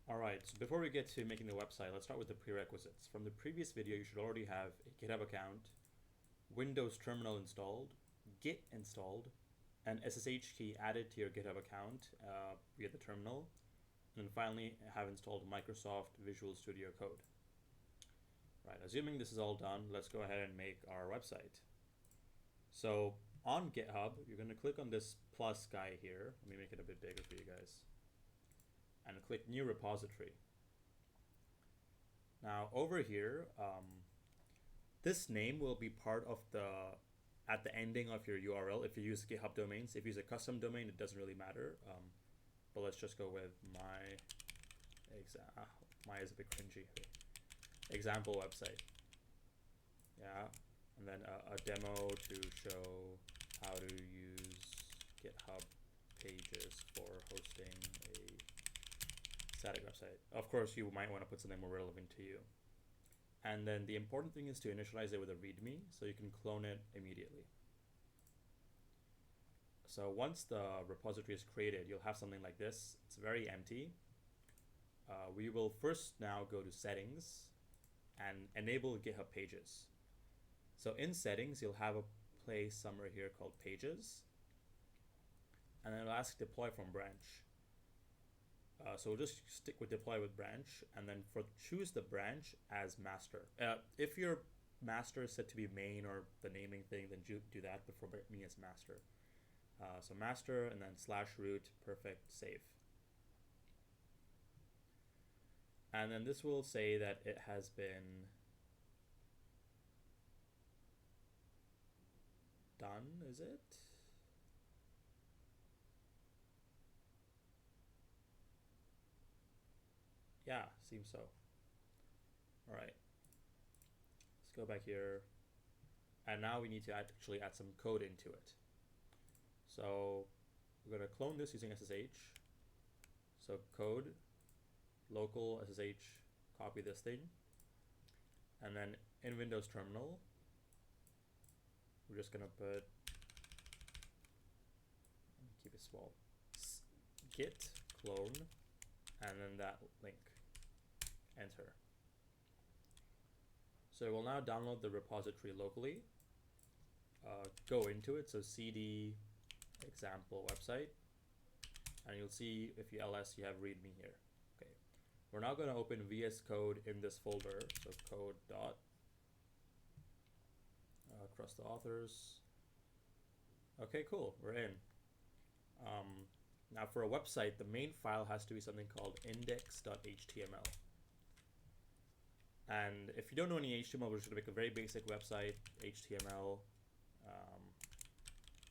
All right, so before we get to making the website, let's start with the prerequisites. From the previous video, you should already have a GitHub account, Windows terminal installed, Git installed, an SSH key added to your GitHub account via the terminal, and then finally have installed Microsoft Visual Studio Code. Right, assuming this is all done, let's go ahead and make our website. So on GitHub, you're going to click on this plus guy here. Let me make it a bit bigger for you guys. And click New Repository. Now over here, this name will be part of at the ending of your URL if you use GitHub domains. If you use a custom domain, it doesn't really matter. But let's just go with my is a bit cringy. Example website. Yeah, and then a demo to show how to use GitHub pages for hosting a static website. Of course, you might want to put something more relevant to you. And then the important thing is to initialize it with a README so you can clone it immediately. So once the repository is created, you'll have something like this. It's very empty. We will first now go to settings and enable GitHub pages. So in settings, you'll have a place somewhere here called pages. And then it'll ask deploy from branch. So we'll just stick with deploy with branch, and then choose the branch as master. If your master is set to be main or the naming thing, then do that before me as master. So master and then /root, perfect, save. And then this will say that it has been done, is it? Yeah, seems so. All right, let's go back here. And now we need to actually add some code into it. So we're gonna clone this using SSH. So code, local SSH, copy this thing. And then in Windows terminal, we're just gonna put, keep it small, git clone, and then that link, enter. So we'll now download the repository locally, go into it, so cd example website, and you'll see if you ls, you have readme here. Okay, we're now going to open VS Code in this folder, so code dot, across the authors. Okay, cool, we're in. Now for a website, the main file has to be something called index.html. And if you don't know any HTML, we're just going to make a very basic website, HTML,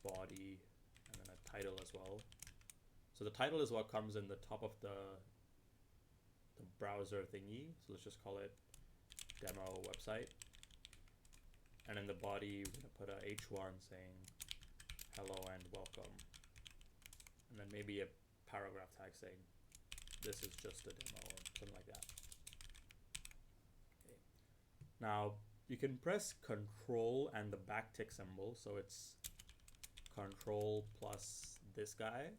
body, and then a title as well. So the title is what comes in the top of the browser thingy. So let's just call it demo website. And in the body, we're going to put a h1 saying hello and welcome. And then maybe a paragraph tag saying this is just a demo or something like that. Okay. Now you can press Control and the backtick symbol, so it's Control plus this guy.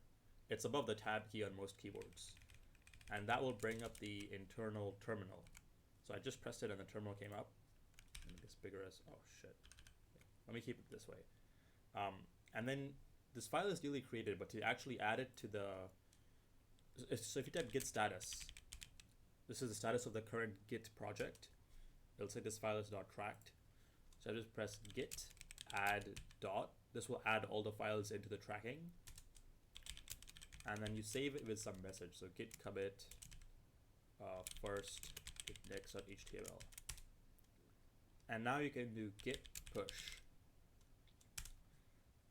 It's above the tab key on most keyboards, and that will bring up the internal terminal. So I just pressed it and the terminal came up. Make this bigger as, oh shit. Okay. Let me keep it this way. And then this file is newly created, but to actually add it to the, so if you type git status, this is the status of the current git project. It'll say this file is .tracked. So I just press git add dot. This will add all the files into the tracking. And then you save it with some message. So git commit first index.html. And now you can do git push.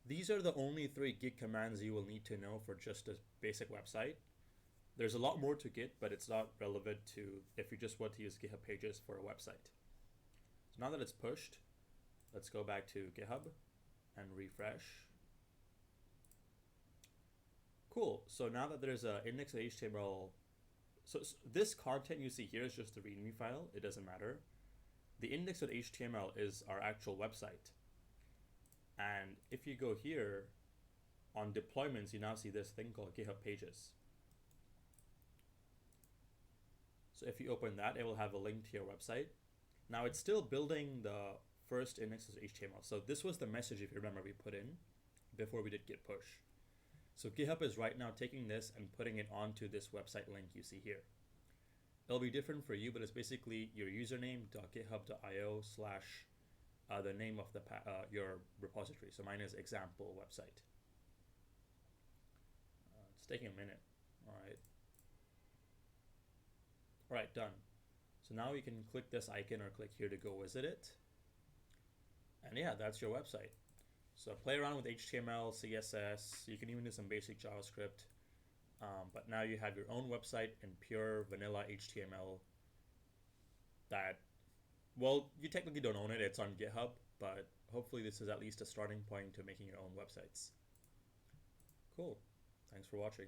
These are the only 3 Git commands you will need to know for just a basic website. There's a lot more to Git, but it's not relevant to if you just want to use GitHub pages for a website. So now that it's pushed, let's go back to GitHub and refresh. Cool, so now that there's a index.html, so this content you see here is just the README file, it doesn't matter. The index.html is our actual website. And if you go here on deployments, you now see this thing called GitHub pages. So if you open that, it will have a link to your website. Now it's still building the first index of HTML. So this was the message, if you remember, we put in before we did git push. So GitHub is right now taking this and putting it onto this website link you see here. It'll be different for you, but it's basically your username.github.io / the name of your repository. So mine is example website. It's taking a minute. All right, done. So now you can click this icon or click here to go visit it. And yeah, that's your website. So play around with HTML, CSS. You can even do some basic JavaScript. But now you have your own website in pure vanilla HTML that, well, you technically don't own it. It's on GitHub, but hopefully this is at least a starting point to making your own websites. Cool. Thanks for watching.